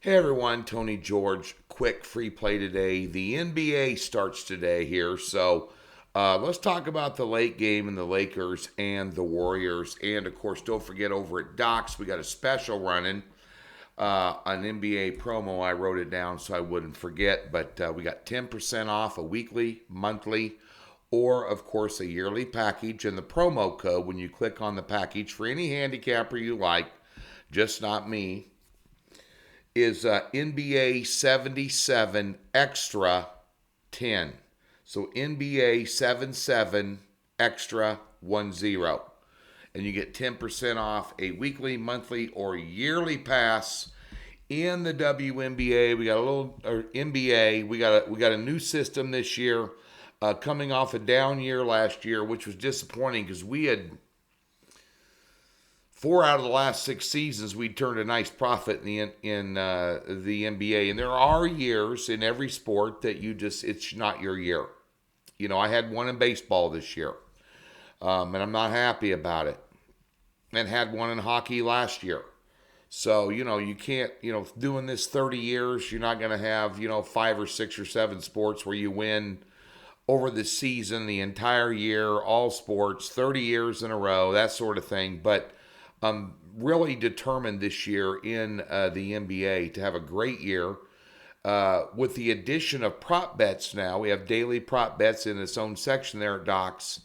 Hey everyone, Tony George. Quick free play today. The NBA starts today here, so let's talk about the late game and the Lakers and the Warriors. And of course, don't forget over at Docs, we got a special running, an NBA promo. I wrote it down so I wouldn't forget, but we got 10% off a weekly, monthly, or of course a yearly package. And the promo code when you click on the package for any handicapper you like, just not me, is NBA 77 Extra 10. So NBA 77 Extra 10. And you get 10% off a weekly, monthly, or yearly pass in the WNBA. We got a little NBA. We got a new system this year, coming off a down year last year, which was disappointing because we had 4 out of the last 6 seasons, we turned a nice profit in the NBA. And there are years in every sport that it's not your year. You know, I had one in baseball this year, and I'm not happy about it. And had one in hockey last year. So, you can't, doing this 30 years, you're not going to have, 5 or 6 or 7 sports where you win over the season, the entire year, all sports, 30 years in a row, that sort of thing. But I'm really determined this year in the NBA to have a great year. With the addition of prop bets now, we have daily prop bets in its own section there at Docs.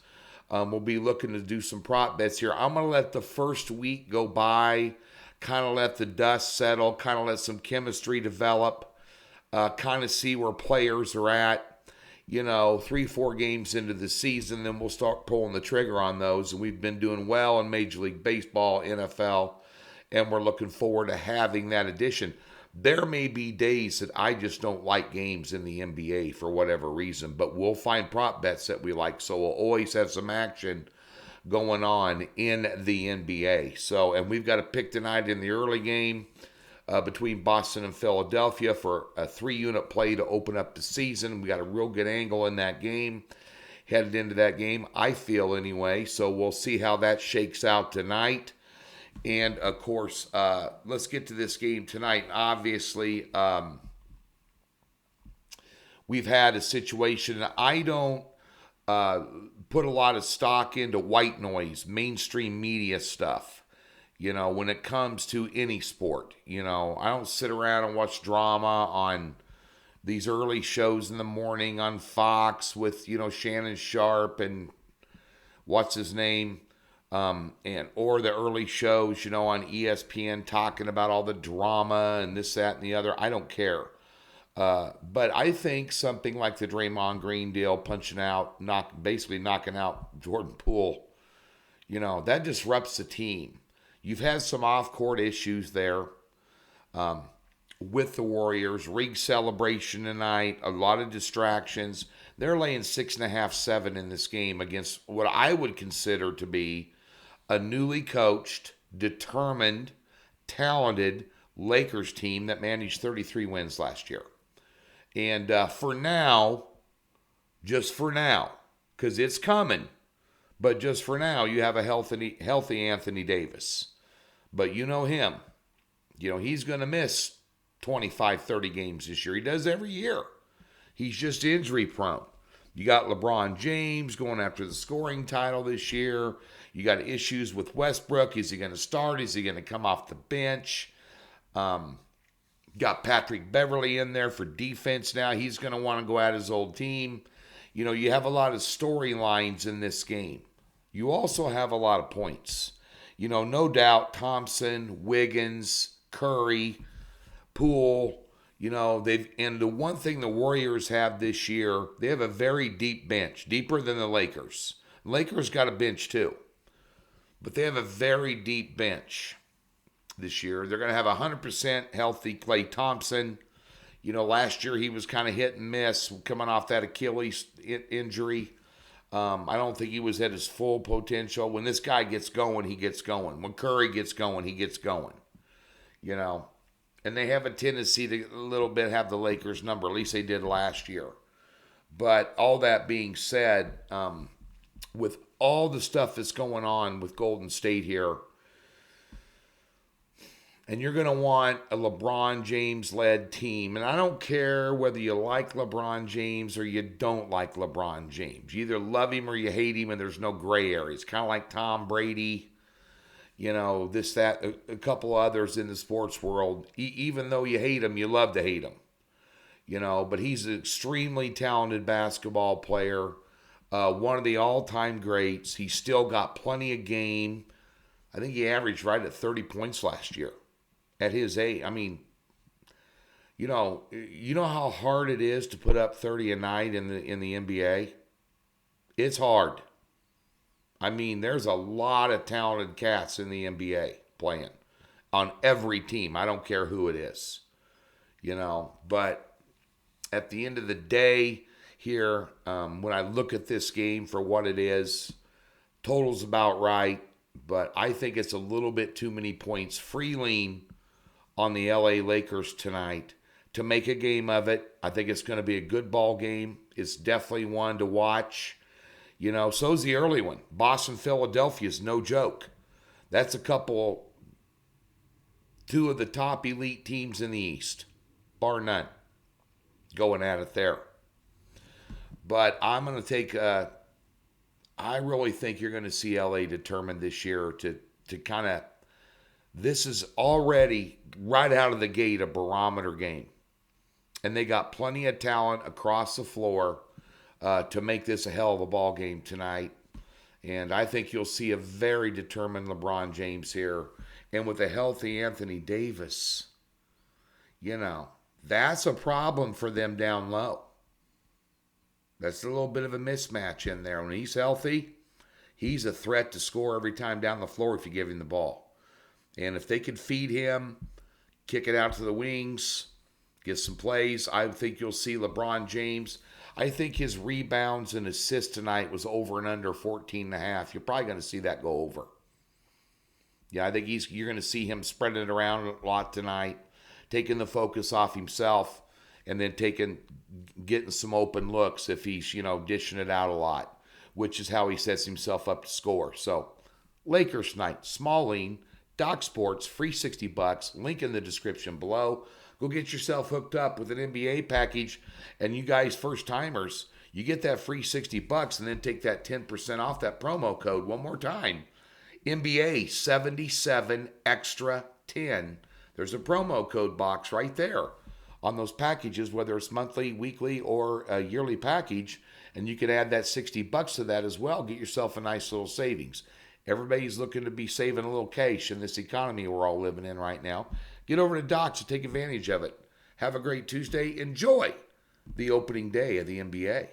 We'll be looking to do some prop bets here. I'm going to let the first week go by, kind of let the dust settle, kind of let some chemistry develop, kind of see where players are at. 3-4 games into the season, then we'll start pulling the trigger on those. And we've been doing well in Major League Baseball, NFL, and we're looking forward to having that addition. There may be days that I just don't like games in the NBA for whatever reason, but we'll find prop bets that we like, so we'll always have some action going on in the NBA. So, and we've got a pick tonight in the early game between Boston and Philadelphia for a 3-unit play to open up the season. We got a real good angle in that game, headed into that game, I feel anyway. So we'll see how that shakes out tonight. And of course, let's get to this game tonight. Obviously, we've had a situation. I don't put a lot of stock into white noise, mainstream media stuff. When it comes to any sport, I don't sit around and watch drama on these early shows in the morning on Fox with, Shannon Sharp and what's his name, or the early shows, on ESPN talking about all the drama and this, that, and the other. I don't care. But I think something like the Draymond Green deal, punching out, basically knocking out Jordan Poole, that disrupts the team. You've had some off-court issues there with the Warriors. Rig celebration tonight, a lot of distractions. They're laying 6.5, 7 in this game against what I would consider to be a newly coached, determined, talented Lakers team that managed 33 wins last year. And for now, just for now, because it's coming, but just for now, you have a healthy Anthony Davis. But you know him. He's going to miss 25, 30 games this year. He does every year. He's just injury prone. You got LeBron James going after the scoring title this year. You got issues with Westbrook. Is he going to start? Is he going to come off the bench? Got Patrick Beverly in there for defense now. He's going to want to go at his old team. You have a lot of storylines in this game. You also have a lot of points. No doubt Thompson, Wiggins, Curry, Poole, and the one thing the Warriors have this year, they have a very deep bench, deeper than the Lakers. Lakers got a bench too, but they have a very deep bench this year. They're going to have 100% healthy Klay Thompson. Last year he was kind of hit and miss coming off that Achilles injury. I don't think he was at his full potential. When this guy gets going, he gets going. When Curry gets going, he gets going. And they have a tendency to a little bit have the Lakers number. At least they did last year. But all that being said, with all the stuff that's going on with Golden State here, And you're going to want a LeBron James-led team. And I don't care whether you like LeBron James or you don't like LeBron James. You either love him or you hate him, and there's no gray areas. Kind of like Tom Brady, this, that, a couple others in the sports world. Even though you hate him, you love to hate him. But he's an extremely talented basketball player. One of the all-time greats. He's still got plenty of game. I think he averaged right at 30 points last year. At his age, I mean, you know how hard it is to put up 30 a night in the NBA. It's hard. I mean, there's a lot of talented cats in the NBA playing on every team. I don't care who it is, But at the end of the day, here, when I look at this game for what it is, total's about right, but I think it's a little bit too many points. Free lean on the LA Lakers tonight to make a game of it. I think it's going to be a good ball game. It's definitely one to watch. So's the early one. Boston, Philadelphia is no joke. That's two of the top elite teams in the East, bar none, going at it there. But I'm going to take, I really think you're going to see LA determined this year to kind of, this is already right out of the gate a barometer game. And they got plenty of talent across the floor to make this a hell of a ball game tonight. And I think you'll see a very determined LeBron James here. And with a healthy Anthony Davis, that's a problem for them down low. That's a little bit of a mismatch in there. When he's healthy, he's a threat to score every time down the floor if you give him the ball. And if they could feed him, kick it out to the wings, get some plays, I think you'll see LeBron James. I think his rebounds and assists tonight was over and under 14.5. You're probably going to see that go over. Yeah, I think you're going to see him spreading it around a lot tonight, taking the focus off himself, and then getting some open looks if he's, dishing it out a lot, which is how he sets himself up to score. So, Lakers night, small lean. Doc Sports, free $60, link in the description below. Go get yourself hooked up with an NBA package, and you guys, first timers, you get that free $60 and then take that 10% off that promo code one more time. NBA 77 extra 10. There's a promo code box right there on those packages, whether it's monthly, weekly, or a yearly package, and you can add that $60 to that as well. Get yourself a nice little savings. Everybody's looking to be saving a little cash in this economy we're all living in right now. Get over to Docs and take advantage of it. Have a great Tuesday. Enjoy the opening day of the NBA.